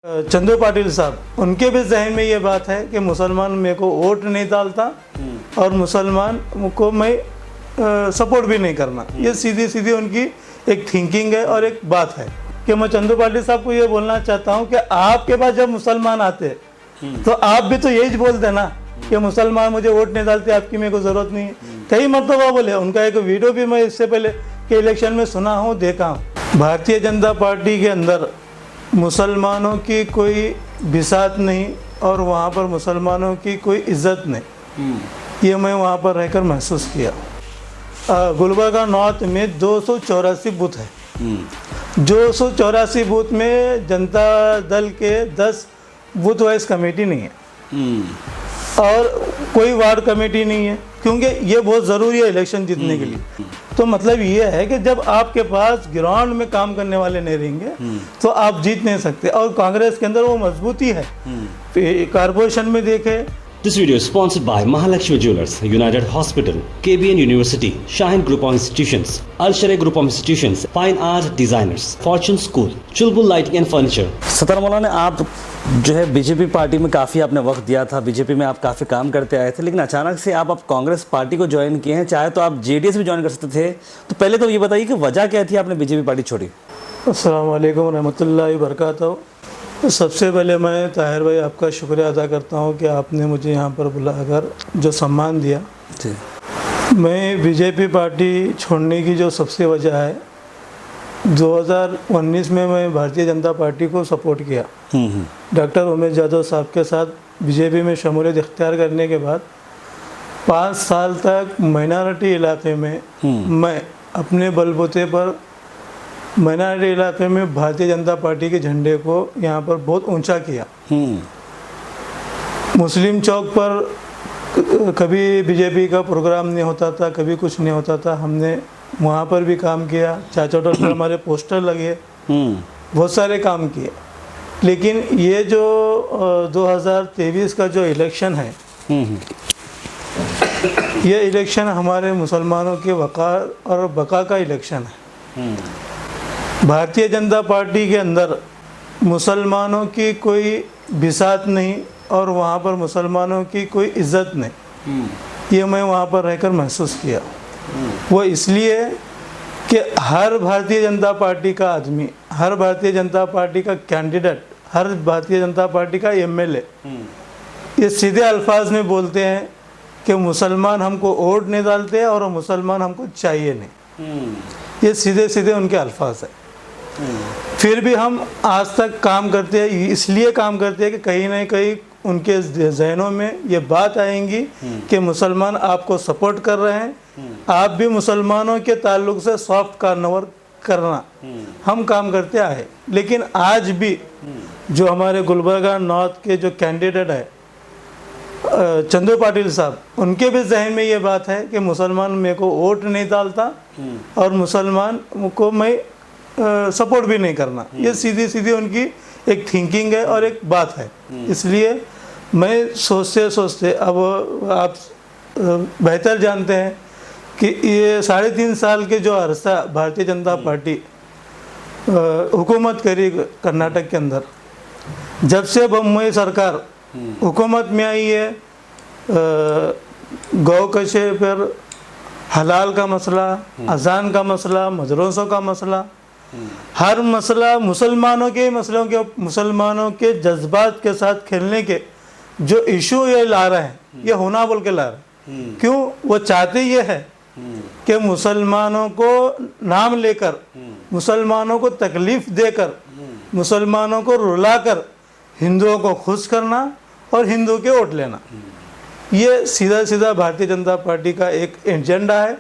चंदू पाटिल साहब, उनके भी जहन में ये बात है कि मुसलमान मेरे को वोट नहीं डालता और मुसलमान को मैं सपोर्ट भी नहीं करना। ये सीधी सीधी उनकी एक थिंकिंग है और एक बात है कि मैं चंदू पाटिल साहब को ये बोलना चाहता हूँ कि आपके पास जब मुसलमान आते तो आप भी तो यही बोल देना कि मुसलमान मुझे वोट नहीं डालते, आपकी मेरे को ज़रूरत नहीं है। कई मरतबा बोले, उनका एक वीडियो भी मैं इससे पहले के इलेक्शन में सुना हूँ, देखा हूँ। भारतीय जनता पार्टी के अंदर मुसलमानों की कोई बिसात नहीं और वहाँ पर मुसलमानों की कोई इज्जत नहीं, ये मैं वहाँ पर रहकर महसूस किया। गुलबर्गा नॉर्थ में 284 बूथ है। 284 बूथ में जनता दल के 10 बूथ वाइज कमेटी नहीं है और कोई वार्ड कमेटी नहीं है, क्योंकि ये बहुत ज़रूरी है इलेक्शन जीतने के लिए। तो मतलब ये है कि जब आपके पास ग्राउंड में काम करने वाले नहीं रहेंगे तो आप जीत नहीं सकते। और कांग्रेस के अंदर वो मजबूती है। कारपोरेशन में देखे। This video is sponsored by Mahalakshmi Jewelers, United Hospital, KBN University, Shaheen Group of Institutions, Al Sharia Group of Institutions, Fine Art Designers, Fortune School, Chulbul Lighting and Furniture. सतर मौलाना, आप जो है बीजेपी पार्टी में काफ़ी आपने वक्त दिया था, बीजेपी में आप काफ़ी काम करते आए थे, लेकिन अचानक से आप कांग्रेस पार्टी को ज्वाइन किए हैं। चाहे तो आप जेडीएस भी ज्वाइन कर सकते थे। तो पहले तो ये बताइए कि वजह क्या थी आपने बीजेपी पार्टी छोड़ी? अस्सलाम वालेकुम रहमतुल्लाहि वबरकातुहू। सबसे पहले मैं ताहिर भाई आपका शुक्रिया अदा करता हूं कि आपने मुझे यहां पर बुलाकर जो सम्मान दिया। जी। मैं बीजेपी पार्टी छोड़ने की जो सबसे वजह है, 2019 में मैं भारतीय जनता पार्टी को सपोर्ट किया। डॉक्टर उमेश यादव साहब के साथ बीजेपी में शमूलियत इख्तियार करने के बाद 5 साल तक माइनॉरिटी इलाके में मैं अपने बलबूते पर माइनॉरिटी इलाके में भारतीय जनता पार्टी के झंडे को यहाँ पर बहुत ऊंचा किया। मुस्लिम चौक पर कभी बीजेपी का प्रोग्राम नहीं होता था, कभी कुछ नहीं होता था, हमने वहाँ पर भी काम किया। चाचौटर पर हमारे पोस्टर लगे, बहुत सारे काम किए। लेकिन ये जो 2023 का जो इलेक्शन है, ये इलेक्शन हमारे मुसलमानों के वक़ार और बका का इलेक्शन है। भारतीय जनता पार्टी के अंदर मुसलमानों की कोई बिसात नहीं और वहाँ पर मुसलमानों की कोई इज्जत नहीं, ये मैं वहाँ पर रहकर महसूस किया। वो इसलिए कि हर भारतीय जनता पार्टी का आदमी, हर भारतीय जनता पार्टी का कैंडिडेट, हर भारतीय जनता पार्टी का एमएलए ये सीधे अल्फाज में बोलते हैं कि मुसलमान हमको वोट नहीं डालते और मुसलमान हमको चाहिए नहीं। ये सीधे सीधे उनके अल्फाज है। फिर भी हम आज तक काम करते हैं, इसलिए काम करते हैं कि कहीं ना कहीं उनके जहनों में ये बात आएंगी कि मुसलमान आपको सपोर्ट कर रहे हैं, आप भी मुसलमानों के ताल्लुक से सॉफ्ट कार्नवर करना, हम काम करते आए। लेकिन आज भी जो हमारे गुलबर्गा नॉर्थ के जो कैंडिडेट है चंदू पाटिल साहब, उनके भी जहन में ये बात है कि मुसलमान मेरे को वोट नहीं डालता और मुसलमान को मैं सपोर्ट भी नहीं करना। ये सीधी सीधी उनकी एक थिंकिंग है और एक बात है। इसलिए मैं सोचते सोचते, अब आप बेहतर जानते हैं कि ये 3.5 साल के जो अरसा भारतीय जनता पार्टी हुकूमत करी कर्नाटक के अंदर, जब से बम्बई सरकार हुकूमत में आई है, गौ कचे पर हलाल का मसला, अजान का मसला, मदरसों का मसला, हर मसला मुसलमानों के जज्बात के साथ खेलने के जो इशू ये ला रहे हैं, ये होना बोल के ला रहे हैं। क्यों? वो चाहते ये है कि मुसलमानों को नाम लेकर, मुसलमानों को तकलीफ देकर, मुसलमानों को रुलाकर हिंदुओं को खुश करना और हिंदू के वोट लेना। ये सीधा सीधा भारतीय जनता पार्टी का एक एजेंडा है।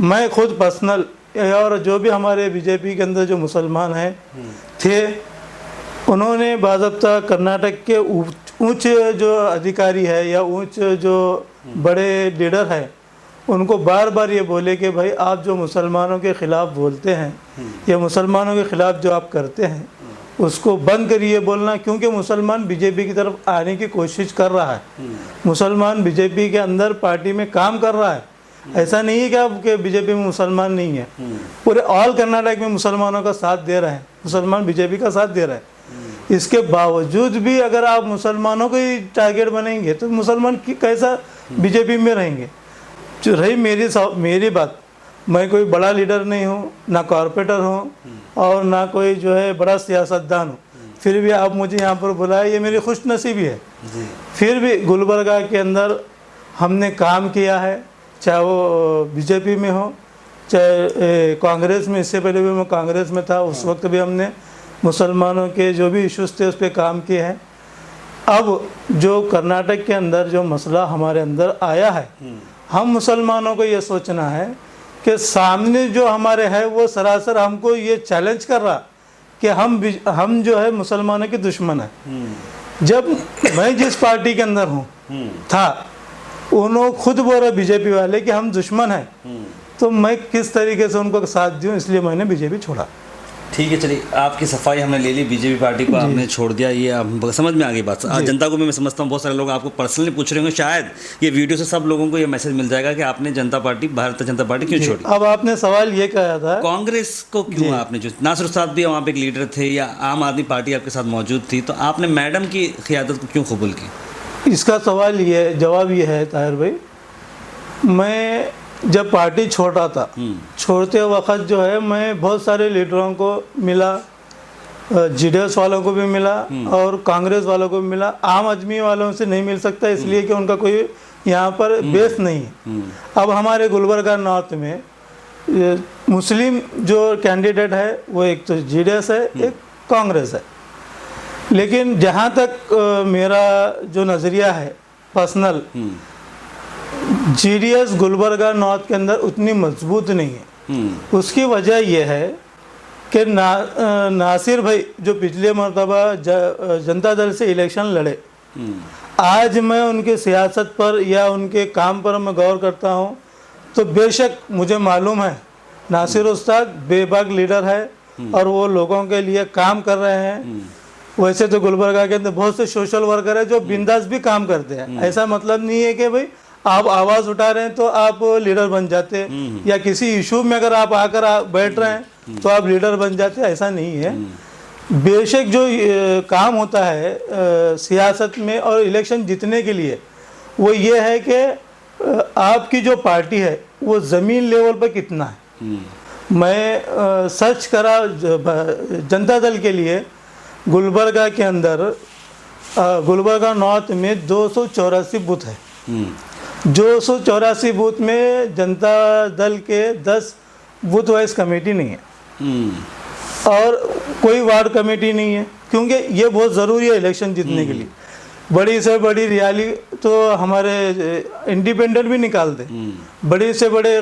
मैं खुद पर्सनल और जो भी हमारे बीजेपी के अंदर जो मुसलमान हैं थे, उन्होंने बाज़ाब्ता कर्नाटक के उच्च जो अधिकारी है या उच्च जो बड़े लीडर हैं, उनको बार बार ये बोले कि भाई आप जो मुसलमानों के ख़िलाफ़ बोलते हैं या मुसलमानों के ख़िलाफ़ जो आप करते हैं उसको बंद करिए बोलना, क्योंकि मुसलमान बीजेपी की तरफ आने की कोशिश कर रहा है। मुसलमान बीजेपी के अंदर पार्टी में काम कर रहा है। ऐसा नहीं है कि आपके बीजेपी में मुसलमान नहीं है, पूरे ऑल कर्नाटक में मुसलमानों का साथ दे रहे हैं, मुसलमान बीजेपी का साथ दे रहे हैं। इसके बावजूद भी अगर आप मुसलमानों को ही टारगेट बनेंगे तो मुसलमान कैसा बीजेपी में रहेंगे। जो रही मेरी बात, मैं कोई बड़ा लीडर नहीं हूँ, ना कॉरपोरेटर हूँ और ना कोई जो है बड़ा सियासतदान हूँ, फिर भी आप मुझे यहाँ पर बुलाए, ये मेरी खुशनसीबी है। फिर भी गुलबर्गा के अंदर हमने काम किया है, चाहे वो बीजेपी में हो चाहे कांग्रेस में। इससे पहले भी मैं कांग्रेस में था, उस वक्त भी हमने मुसलमानों के जो भी इश्यूज थे उस पर काम किए हैं। अब जो कर्नाटक के अंदर जो मसला हमारे अंदर आया है, हम मुसलमानों को ये सोचना है कि सामने जो हमारे है वो सरासर हमको ये चैलेंज कर रहा कि हम जो है मुसलमानों के दुश्मन है। जब मैं जिस पार्टी के अंदर हूँ था, उन्होंने खुद बोल रहे बीजेपी वाले कि हम दुश्मन हैं, तो मैं किस तरीके से उनको साथ दूं, इसलिए मैंने बीजेपी छोड़ा। ठीक है, चलिए आपकी सफाई हमने ले ली, बीजेपी पार्टी को आपने छोड़ दिया, ये अब समझ में आ गई बात। आज जनता को भी मैं समझता हूँ बहुत सारे लोग आपको पर्सनली पूछ रहे होंगे, शायद ये वीडियो से सब लोगों को ये मैसेज मिल जाएगा कि आपने भारतीय जनता पार्टी क्यों छोड़ी। अब आपने सवाल ये कहा था कांग्रेस को क्यों आपने, जो नासिर उस्ताद भी वहाँ पे एक लीडर थे या आम आदमी पार्टी आपके साथ मौजूद थी, तो आपने मैडम की क़ियादत को क्यों कबूल की? इसका जवाब ये है ताहिर भाई, मैं जब पार्टी छोड़ रहा था, छोड़ते वक्त जो है मैं बहुत सारे लीडरों को मिला, जेडीएस वालों को भी मिला और कांग्रेस वालों को भी मिला। आम आदमी वालों से नहीं मिल सकता, इसलिए कि उनका कोई यहाँ पर बेस नहीं है। अब हमारे गुलबर्गा नॉर्थ में मुस्लिम जो कैंडिडेट है वो एक तो जेडीएस है, एक कांग्रेस है। लेकिन जहाँ तक मेरा जो नज़रिया है पर्सनल, जेडीएस गुलबर्गा नॉर्थ के अंदर उतनी मजबूत नहीं है। उसकी वजह यह है कि नासिर भाई जो पिछले मरतबा जनता दल से इलेक्शन लड़े, आज मैं उनके सियासत पर या उनके काम पर मैं गौर करता हूँ तो बेशक मुझे मालूम है नासिर उस्ताद बेबाक लीडर है और वो लोगों के लिए काम कर रहे हैं। वैसे तो गुलबर्गा के अंदर बहुत से सोशल वर्कर है जो बिंदास भी काम करते हैं। ऐसा मतलब नहीं है कि भाई आप आवाज़ उठा रहे हैं तो आप लीडर बन जाते हैं, या किसी इशू में अगर आप आकर बैठ रहे हैं तो आप लीडर बन जाते हैं, ऐसा नहीं है। बेशक जो काम होता है सियासत में और इलेक्शन जीतने के लिए, वो ये है कि आपकी जो पार्टी है वो ज़मीन लेवल पर कितना है। मैं सर्च करा जनता दल के लिए, गुलबर्गा के अंदर गुलबर्गा नॉर्थ में 284 बूथ है। 284 बूथ में जनता दल के 10 बूथ वाइज कमेटी नहीं है और कोई वार्ड कमेटी नहीं है, क्योंकि ये बहुत ज़रूरी है इलेक्शन जीतने के लिए। बड़ी से बड़ी रैली तो हमारे इंडिपेंडेंट भी निकालते, बड़ी से बड़े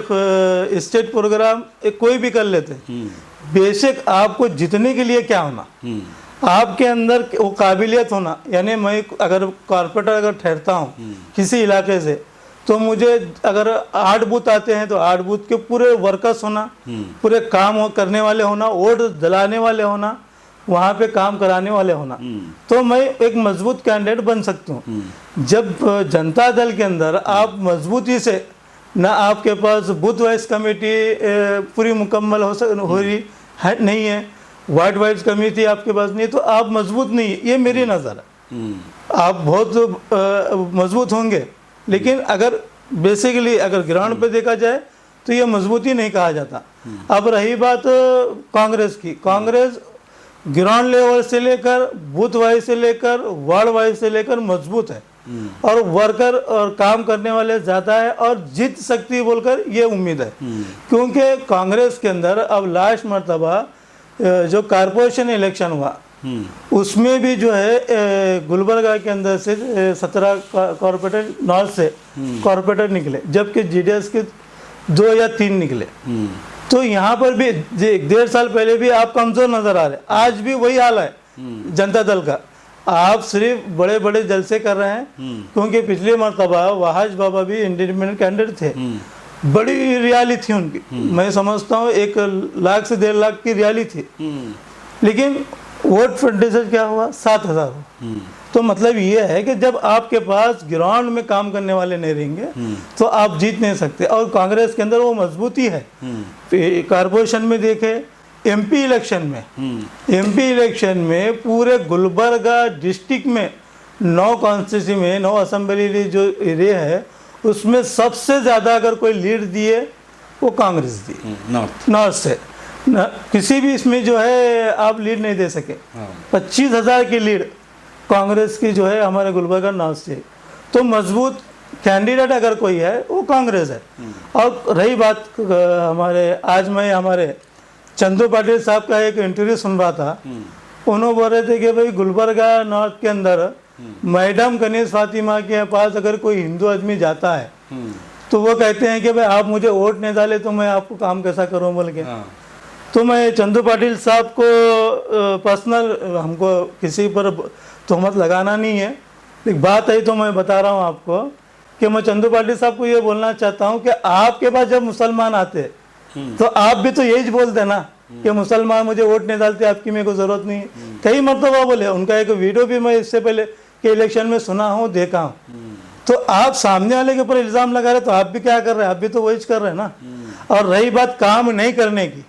स्टेट प्रोग्राम कोई भी कर लेते। बेशक आपको जीतने के लिए क्या होना, आपके अंदर वो काबिलियत होना। यानी मैं अगर कॉर्पोरेटर अगर ठहरता हूँ किसी इलाके से, तो मुझे अगर 8 बूथ आते हैं तो 8 बूथ के पूरे वर्कर्स होना, पूरे काम करने वाले होना, वोट दिलाने वाले होना, वहाँ पे काम कराने वाले होना, तो मैं एक मजबूत कैंडिडेट बन सकता हूँ। जब जनता दल के अंदर आप मजबूती से, ना आपके पास बूथ वाइज कमेटी पूरी मुकम्मल हो रही है, नहीं है, वार्ड वाइज कमेटी आपके पास नहीं, तो आप मजबूत नहीं है। ये मेरी नज़र है। आप बहुत मजबूत होंगे, लेकिन अगर बेसिकली अगर ग्राउंड पे देखा जाए तो ये मजबूती नहीं कहा जाता। अब रही बात कांग्रेस की, कांग्रेस ग्राउंड लेवल से लेकर बूथ वाइज से लेकर वार्ड वाइज से लेकर मजबूत है और वर्कर और काम करने वाले ज़्यादा है और जीत सकती बोलकर ये उम्मीद है। क्योंकि कांग्रेस के अंदर अब लास्ट मरतबा जो कारपोरेशन इलेक्शन हुआ उसमें भी जो है गुलबर्गा के अंदर से 17 कॉर्पोरेटर नॉर्थ से कॉर्पोरेटर निकले, जबकि जेडीएस के 2 या 3 निकले। तो यहाँ पर भी 1.5 साल पहले भी आप कमज़ोर नज़र आ रहे, आज भी वही हाल है जनता दल का। आप सिर्फ बड़े बड़े जलसे कर रहे हैं, क्योंकि पिछली मरतबा वहाज बाबा भी इंडिपेंडेंट कैंडिडेट थे, बड़ी रैली थी उनकी। मैं समझता हूँ 1 लाख से 1.5 लाख की रैली थी, लेकिन वोट परसेंटेज क्या हुआ 7000। तो मतलब ये है कि जब आपके पास ग्राउंड में काम करने वाले नहीं रहेंगे तो आप जीत नहीं सकते। और कांग्रेस के अंदर वो मजबूती है। कारपोरेशन में देखे एमपी इलेक्शन में पूरे गुलबर्गा डिस्ट्रिक्ट में 9 कॉन्स्टिट्यूंसी में 9 असेंबली जो एरिया है उसमें सबसे ज़्यादा अगर कोई लीड दिए वो कांग्रेस दी नॉर्थ से किसी भी इसमें जो है आप लीड नहीं दे सके। 25,000 की लीड कांग्रेस की जो है हमारे गुलबर्गा नॉर्थ से। तो मजबूत कैंडिडेट अगर कोई है वो कांग्रेस है। और रही बात आज मैं हमारे चंदू पाटिल साहब का एक इंटरव्यू सुन रहा था, उन्होंने बोल रहे थे कि भाई गुलबर्गा नॉर्थ के अंदर मैडम कनीज फातिमा के पास अगर कोई हिंदू आदमी जाता है तो वो कहते हैं कि भाई आप मुझे वोट नहीं डाले तो मैं आपको काम कैसा करूं बोल के। तो मैं चंदू पाटिल साहब को पर्सनल हमको किसी पर तोहमत लगाना नहीं है, एक बात है तो मैं बता रहा हूँ आपको कि मैं चंदू पाटिल साहब को ये बोलना चाहता हूँ कि आपके पास जब मुसलमान आते तो आप भी तो यही बोलते ना कि मुसलमान मुझे वोट नहीं डालते, आपकी मेरे को ज़रूरत नहीं है। कई मरतबा बोले, उनका एक वीडियो भी मैं इससे पहले के इलेक्शन में सुना हूँ, देखा हूँ। तो आप सामने वाले के ऊपर इल्ज़ाम लगा रहे तो आप भी क्या कर रहे हैं, आप भी तो वही कर रहे हैं ना। और रही बात काम नहीं करने की,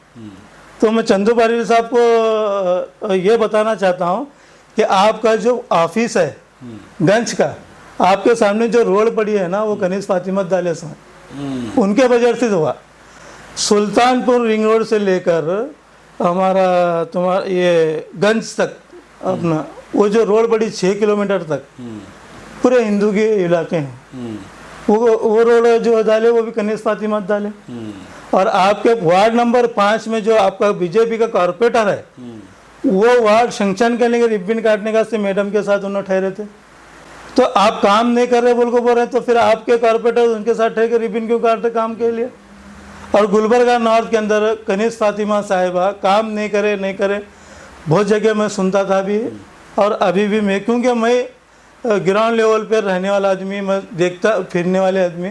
तो मैं चंदू पाटिल साहब को ये बताना चाहता हूँ कि आपका जो ऑफिस है गंज का, आपके सामने जो रोड पड़ी है ना वो कनीज फातिमा दाले से उनके वजह से हुआ। सुल्तानपुर रिंग रोड से लेकर तुम्हारा ये गंज तक अपना वो जो रोड बड़ी 6 किलोमीटर तक पूरे हिंदू के इलाके हैं। वो रोड जो डाले वो भी कनीज फातिमा डाले। और आपके वार्ड नंबर 5 में जो आपका बीजेपी का कॉर्पोरेटर है वो वार्ड सैंक्शन करने के रिबन काटने का से मैडम के साथ उन्होंने ठहरे थे। तो आप काम नहीं कर रहे बोल रहे तो फिर आपके कॉर्पोरेटर उनके साथ ठहर के रिबन क्यों काटते काम के लिए। और गुलबर्गा नॉर्थ के अंदर कनीज फातिमा साहिबा काम नहीं करे बहुत जगह मैं सुनता था भी और अभी भी मैं, क्योंकि मैं ग्राउंड लेवल पर रहने वाला आदमी, मैं देखता फिरने वाले आदमी,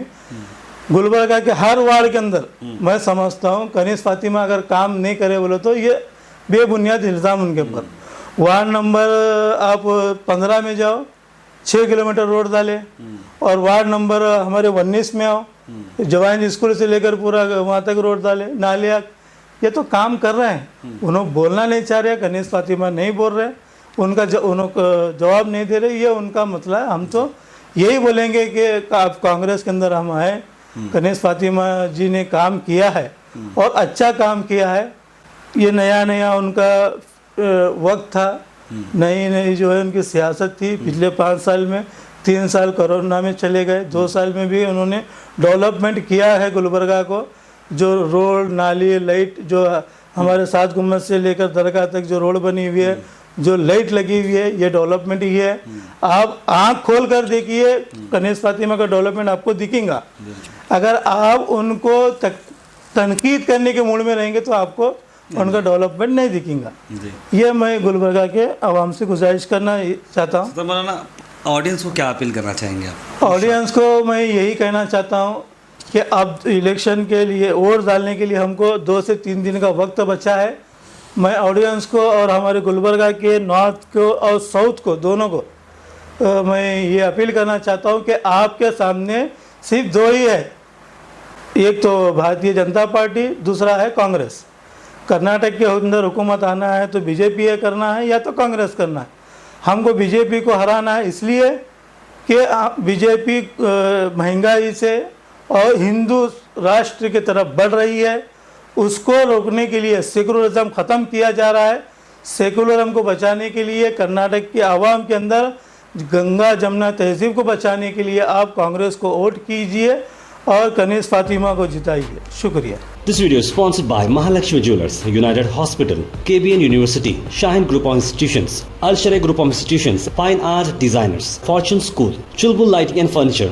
गुलबर्गा के हर वार्ड के अंदर मैं समझता हूँ कनीज फातिमा अगर काम नहीं करे बोले तो ये बेबुनियाद इल्ज़ाम उनके ऊपर। वार्ड नंबर आप 15 में जाओ 6 किलोमीटर रोड डाले, और वार्ड नंबर हमारे 19 में आओ जवान स्कूल से लेकर पूरा वहाँ तक रोड डाले नालिया, ये तो काम कर रहे हैं। उन्होंने बोलना नहीं चाह रहे, कनीज फातिमा नहीं बोल रहे, उनका जवाब नहीं दे रहे, ये उनका मसला है। हम तो यही बोलेंगे कि आप कांग्रेस के अंदर हम आए, कनीज फातिमा जी ने काम किया है और अच्छा काम किया है। ये नया उनका वक्त था, नई जो है उनकी सियासत थी। पिछले 5 साल में 3 साल कोरोना में चले गए, 2 साल में भी उन्होंने डेवलपमेंट किया है गुलबर्गा को। जो रोड नाली लाइट जो हमारे 7 गुम्बद से लेकर दरगाह तक जो रोड बनी हुई है, जो लाइट लगी हुई है, ये डेवलपमेंट ही है। आप आँख खोल कर देखिए, कनीज फातिमा का डेवलपमेंट आपको दिखेगा। अगर आप उनको तनकीद करने के मूड में रहेंगे तो आपको उनका डेवलपमेंट नहीं दिखेगा। ये मैं गुलबर्गा के आवाम से गुजारिश करना चाहता हूँ। तो मौलाना ऑडियंस को क्या अपील करना चाहेंगे आप? ऑडियंस को मैं यही कहना चाहता हूँ कि अब इलेक्शन के लिए वोट डालने के लिए हमको 2 से 3 दिन का वक्त बचा है। मैं ऑडियंस को और हमारे गुलबर्गा के नॉर्थ को और साउथ को दोनों को मैं ये अपील करना चाहता हूँ कि आपके सामने सिर्फ 2 ही है, एक तो भारतीय जनता पार्टी, दूसरा है कांग्रेस। कर्नाटक के अंदर हुकूमत आना है तो बीजेपी करना है या तो कांग्रेस करना है। हमको बीजेपी को हराना है, इसलिए कि बीजेपी महंगाई से और हिंदू राष्ट्र की तरफ बढ़ रही है, उसको रोकने के लिए सेकुलरिज्म ख़त्म किया जा रहा है। सेकुलरिज्म को बचाने के लिए कर्नाटक के आवाम के अंदर गंगा जमुना तहजीब को बचाने के लिए आप कांग्रेस को वोट कीजिए और कनीज फातिमा को जिताइए। शुक्रिया। This video is sponsored by Mahalakshmi Jewelers, United Hospital, KBN University, Shaheen Group of Institutions, Al Sharai Group of Institutions, Fine Art Designers, Fortune School, Chulbul Lighting and Furniture.